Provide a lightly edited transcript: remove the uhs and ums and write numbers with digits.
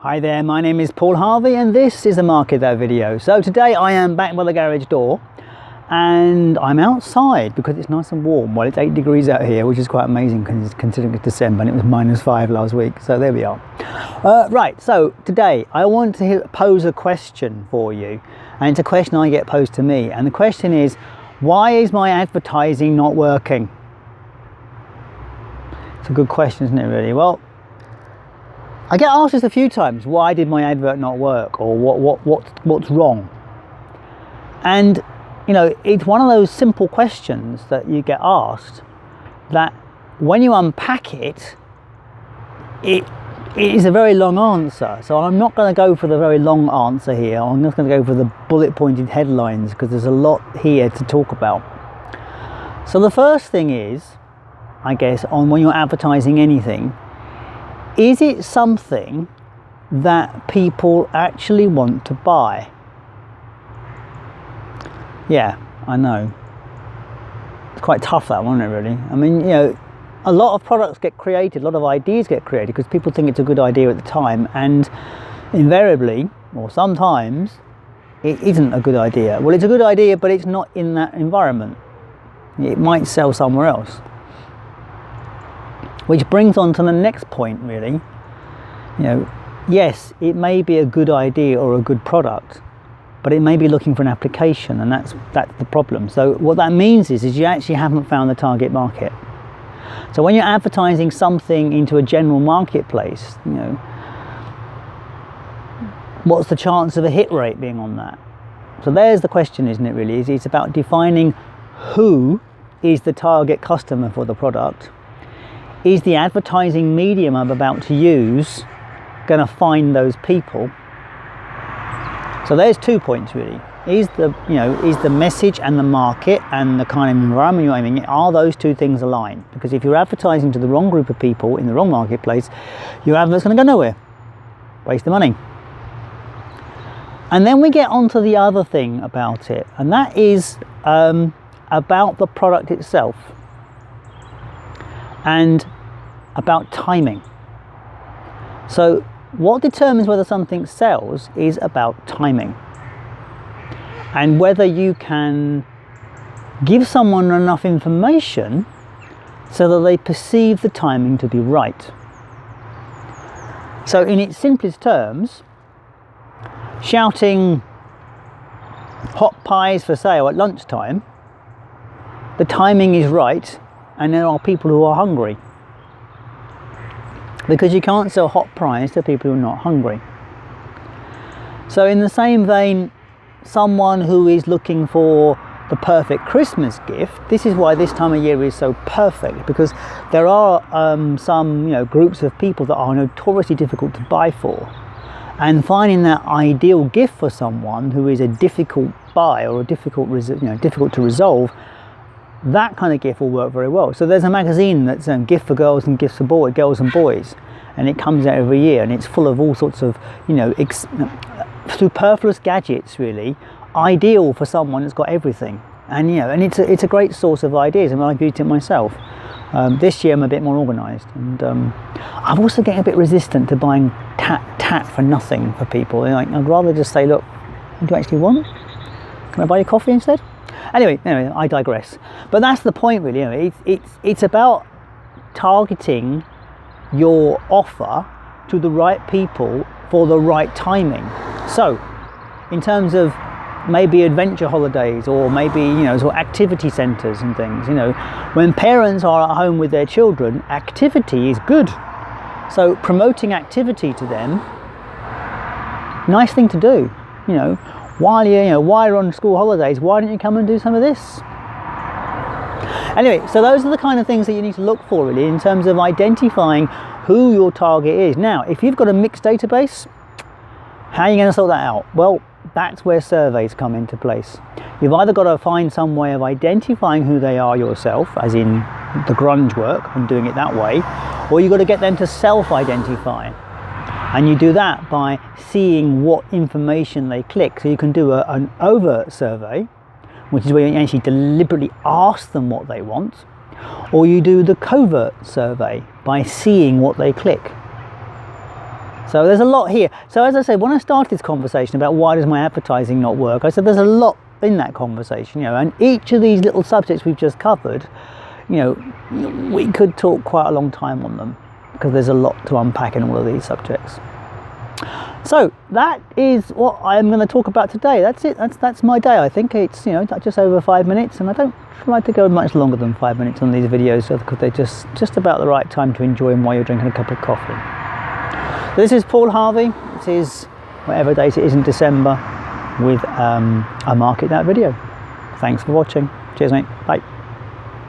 Hi there, my name is Paul Harvey and this is a Market That video. So today I am back by the garage door and I'm outside because it's nice and warm. Well, it's 8 degrees out here, which is quite amazing considering it's December and it was -5 last week. So there we are. Right, so today I want to pose a question for you, and it's a question I get posed to me, and the question is, why is my advertising not working? It's a good question, isn't it, really? Well, I get asked this a few times, why did my advert not work, or what's wrong? And you know, it's one of those simple questions that you get asked that when you unpack it, it is a very long answer. So I'm not going to go for the very long answer here. I'm just going to go for the bullet pointed headlines because there's a lot here to talk about. So the first thing is, I guess, on when you're advertising anything, is it something that people actually want to buy? Yeah, I know. It's quite tough, that one, isn't it, really? I mean, you know, a lot of products get created, a lot of ideas get created because people think it's a good idea at the time, and invariably, or sometimes, it isn't a good idea. Well, it's a good idea, but it's not in that environment. It might sell somewhere else. Which brings on to the next point, really. You know, yes, it may be a good idea or a good product, but it may be looking for an application, and that's the problem. So what that means is you actually haven't found the target market. So when you're advertising something into a general marketplace, you know, what's the chance of a hit rate being on that? So there's the question, isn't it, really? It's about defining who is the target customer for the product. Is the advertising medium I'm about to use going to find those people? So there's 2 points, really. Is the message and the market and the kind of environment you're aiming at, are those two things aligned? Because if you're advertising to the wrong group of people in the wrong marketplace, your advert's going to go nowhere. Waste the money. And then we get on to the other thing about it, and that is about the product itself and about timing. So what determines whether something sells is about timing, and whether you can give someone enough information so that they perceive the timing to be right. So in its simplest terms, shouting hot pies for sale at lunchtime, the timing is right, and there are people who are hungry, because you can't sell hot pies to people who are not hungry. So in the same vein, someone who is looking for the perfect Christmas gift, this is why this time of year is so perfect, because there are some groups of people that are notoriously difficult to buy for, and finding that ideal gift for someone who is a difficult buy or a difficult to resolve, that kind of gift will work very well. So there's a magazine that's gift for girls and gifts for girls and boys, and it comes out every year, and it's full of all sorts of superfluous gadgets, really, ideal for someone that's got everything. And it's a great source of ideas. I mean, I've used it myself. This year I'm a bit more organised, and I'm also getting a bit resistant to buying tat for nothing for people. Like, I'd rather just say, look, what do you actually want? Can I buy you coffee instead? Anyway, I digress. But that's the point, really. It's about targeting your offer to the right people for the right timing. So, in terms of maybe adventure holidays, or maybe sort of activity centres and things, when parents are at home with their children, activity is good. So promoting activity to them, nice thing to do. While you're on school holidays, why don't you come and do some of this? Anyway, so those are the kind of things that you need to look for, really, in terms of identifying who your target is. Now, if you've got a mixed database, how are you going to sort that out? Well, that's where surveys come into place. You've either got to find some way of identifying who they are yourself, as in the grunge work and doing it that way, or you've got to get them to self-identify. And you do that by seeing what information they click. So you can do an overt survey, which is where you actually deliberately ask them what they want, or you do the covert survey by seeing what they click. So there's a lot here. So as I said, when I started this conversation about why does my advertising not work, I said there's a lot in that conversation, you know, and each of these little subjects we've just covered, you know, we could talk quite a long time on them because there's a lot to unpack in all of these subjects. So that is what I'm going to talk about today. That's it. That's my day. I think it's, you know, just over 5 minutes, and I don't try to go much longer than 5 minutes on these videos because they're just about the right time to enjoy them while you're drinking a cup of coffee. This is Paul Harvey. It is whatever date it is in December with a Market That video. Thanks for watching. Cheers, mate. Bye.